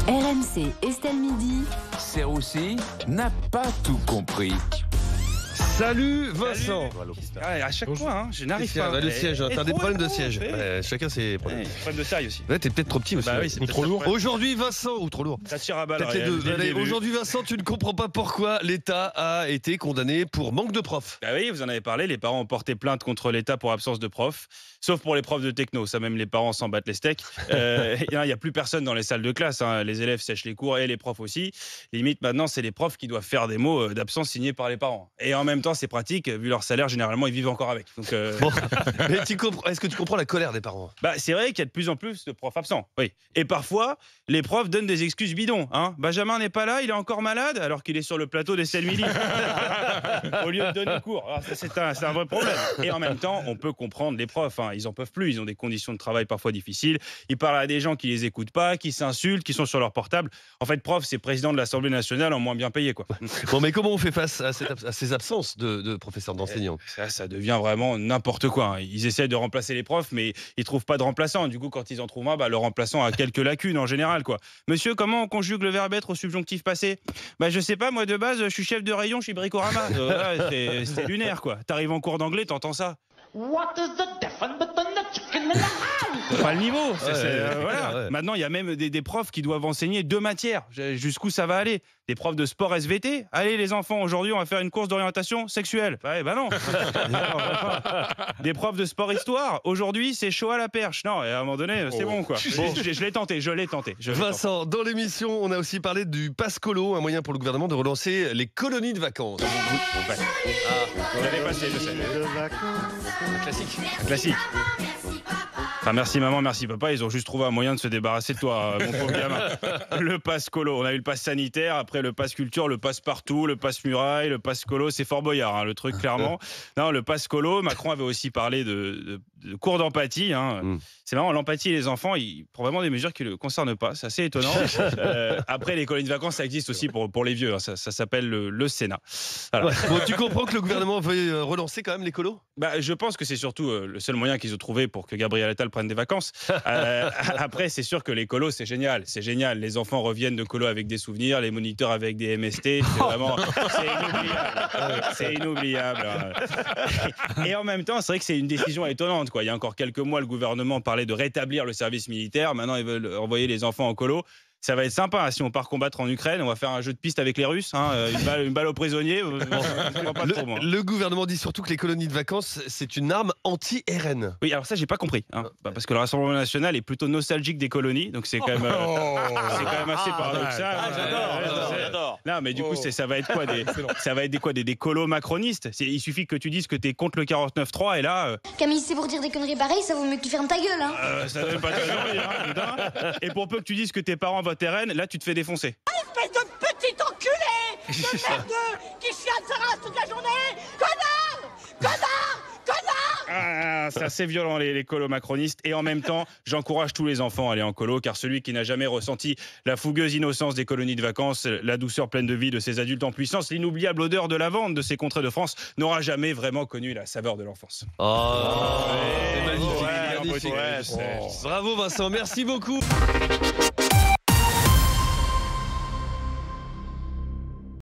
RMC, Estelle Midi. Serroussi n'a pas tout compris. Salut Vincent. À chaque fois, hein, je n'arrive pas. Le siège, t'as des problèmes de siège. Chacun ses problèmes. Problème de taille aussi. Ouais, t'es peut-être trop petit aussi. Bah oui, c'est ou trop lourd. Aujourd'hui Vincent, ou trop lourd. Ça tire à balles. Peut-être les deux. Allez, aujourd'hui Vincent, tu ne comprends pas pourquoi l'État a été condamné pour manque de profs. Bah oui, vous en avez parlé, les parents ont porté plainte contre l'État pour absence de profs, sauf pour les profs de techno, ça même les parents s'en battent les steaks. Il n'y a plus personne dans les salles de classe, hein. Les élèves sèchent les cours et les profs aussi. Limite maintenant, c'est les profs qui doivent faire des mots d'absence signés par les parents. Et en même temps, c'est pratique, vu leur salaire, généralement, ils vivent encore avec. Donc, Bon. Mais est-ce que tu comprends la colère des parents? Bah, c'est vrai qu'il y a de plus en plus de profs absents, oui. Et parfois, les profs donnent des excuses bidons. Hein. Benjamin n'est pas là, il est encore malade, alors qu'il est sur le plateau d'Estelle Midi. Au lieu de donner cours. Alors, ça, c'est un vrai problème. Et en même temps, on peut comprendre les profs. Hein. Ils en peuvent plus. Ils ont des conditions de travail parfois difficiles. Ils parlent à des gens qui les écoutent pas, qui s'insultent, qui sont sur leur portable. En fait, prof, c'est président de l'Assemblée nationale en moins bien payé, quoi. Bon, mais comment on fait face à ces absences de professeurs, d'enseignants? Ça devient vraiment n'importe quoi. Hein. Ils essaient de remplacer les profs, mais ils trouvent pas de remplaçant. Du coup, quand ils en trouvent un, le remplaçant a quelques lacunes en général, quoi. Monsieur, comment on conjugue le verbe être au subjonctif passé? Je sais pas, moi de base, je suis chef de rayon chez Bricorama. C'est lunaire, quoi. T'arrives en cours d'anglais, t'entends ça. What is the difference between the chicken and the ham? Pas le niveau. Voilà. Ouais. Maintenant, il y a même des profs qui doivent enseigner 2 matières. Jusqu'où ça va aller? Des profs de sport SVT? Allez, les enfants, aujourd'hui, on va faire une course d'orientation sexuelle. Non. Des profs de sport histoire? Aujourd'hui, c'est chaud à la perche. Non, et à un moment donné, c'est bon, quoi. Bon, je l'ai tenté. Vincent, dans l'émission, on a aussi parlé du pass colo, un moyen pour le gouvernement de relancer les colonies de vacances. Vous l'avez passé, je sais. Un classique. Enfin, merci maman, merci papa, ils ont juste trouvé un moyen de se débarrasser de toi, mon pauvre gamin. Le pass colo, on a eu le pass sanitaire, après le pass culture, le pass partout, le pass muraille, le pass colo, c'est Fort Boyard, hein, le truc clairement. Non, le pass colo, Macron avait aussi parlé de cours d'empathie. Hein. C'est marrant, l'empathie et les enfants, ils prennent vraiment des mesures qui ne le concernent pas, c'est assez étonnant. Après, les colonies de vacances, ça existe aussi pour les vieux, hein. Ça s'appelle le Sénat. Voilà. Ouais. Bon, tu comprends que le gouvernement veut relancer quand même les colos? Je pense que c'est surtout le seul moyen qu'ils ont trouvé pour que Gabriel Attal prenne des vacances. Après, c'est sûr que les colos, c'est génial. C'est génial. Les enfants reviennent de colos avec des souvenirs, les moniteurs avec des MST. C'est vraiment, c'est inoubliable. Et en même temps, c'est vrai que c'est une décision étonnante, quoi. Il y a encore quelques mois, le gouvernement parlait de rétablir le service militaire. Maintenant, ils veulent envoyer les enfants en colo. Ça va être sympa, si on part combattre en Ukraine, on va faire un jeu de piste avec les Russes, hein, une balle aux prisonniers. Le gouvernement dit surtout que les colonies de vacances, c'est une arme anti-RN. Oui, alors ça, j'ai pas compris, hein, parce que le Rassemblement national est plutôt nostalgique des colonies, donc c'est quand même, assez paradoxal. J'adore. Non, mais du coup, ça va être quoi, des colos macronistes? Il suffit que tu dises que t'es contre le 49.3 et là. Camille, c'est pour dire des conneries pareilles, ça vaut mieux que tu fermes ta gueule, hein. Ça donne pas très envie, hein, putain. Et pour peu que tu dises que tes parents votent RN, là, tu te fais défoncer. Espèce de petit enculé de merdeux qui chiale sa race toute la journée. Connard C'est assez violent, les colos macronistes. Et en même temps, j'encourage tous les enfants à aller en colo, car celui qui n'a jamais ressenti la fougueuse innocence des colonies de vacances, la douceur pleine de vie de ces adultes en puissance, l'inoubliable odeur de lavande de ces contrées de France, n'aura jamais vraiment connu la saveur de l'enfance. C'est magnifique. Bravo Vincent, merci beaucoup.